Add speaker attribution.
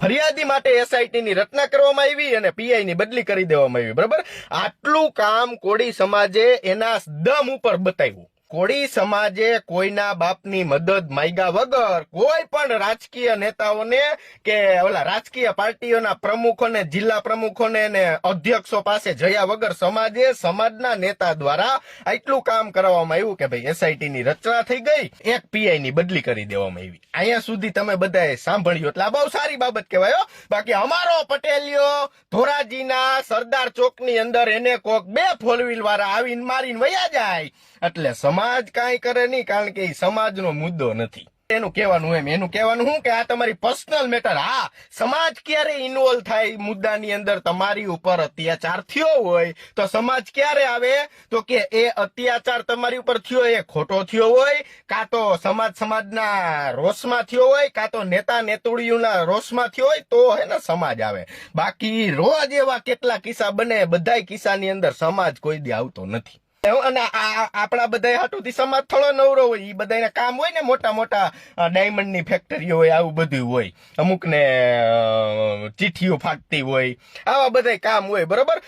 Speaker 1: ફરિયાદી માટે એસઆઈટી ની રચના કરવામાં આવી અને પીઆઈ ની બદલી કરી દેવામાં આવી, બરાબર. આટલું કામ કોળી સમાજે એના દમ ઉપર બતાવ્યું. કોળી સમાજે કોઈના બાપની મદદ માંગ્યા વગર કોઈ પણ રાજકીય નેતાઓને કે ઓલા રાજકીય પાર્ટીઓના પ્રમુખોને, જિલ્લા પ્રમુખોને ને અધ્યક્ષો પાસે જયા વગર સમાજે સમાજના નેતા દ્વારા આટલું કામ કરવામાં આવ્યું કે ભાઈ એસઆઈટી ની રચના થઈ ગઈ, એક પીઆઈ ની બદલી કરી દેવામાં આવી. અહીંયા સુધી તમે બધાએ સાંભળ્યું એટલે આ બહુ સારી બાબત કહેવાય હો. બાકી અમારો પટેલિયો ધોરાજીના સરદાર ચોકની અંદર એને કોક 2 4 વ્હીલ વાળા આવીને મારીને વયા જાય એટલે સમાજ કાંઈ કરે નહીં, કારણ કે એ સમાજનો મુદ્દો નથી. એનું કહેવાનું શું કે આ તમારી પર્સનલ મેટર. હા, સમાજ ક્યારે ઇન્વોલ્વ થાય મુદ્દાની અંદર? તમારી ઉપર અત્યાચાર થયો હોય તો સમાજ ક્યારે આવે? તો કે એ અત્યાચાર તમારી ઉપર થયો એ ખોટો થયો હોય, કાં તો સમાજના રોષમાં થયો હોય, કાં તો નેતા નેતુડીઓના રોષમાં થયો હોય, તો હે ને સમાજ આવે. બાકી રોજ એવા કેટલા કિસ્સા બને, બધાય કિસ્સાની અંદર સમાજ કોઈ દી આવતો નથી. અને આપણા બધા હાટુથી સમાજ થોડો નવરો હોય, એ બધાને કામ હોય ને, મોટા મોટા ડાયમંડ ની ફેક્ટરીઓ હોય, આવું બધું હોય, અમુક ને ચીઠીઓ ફાટતી હોય, આવા બધા કામ હોય, બરોબર.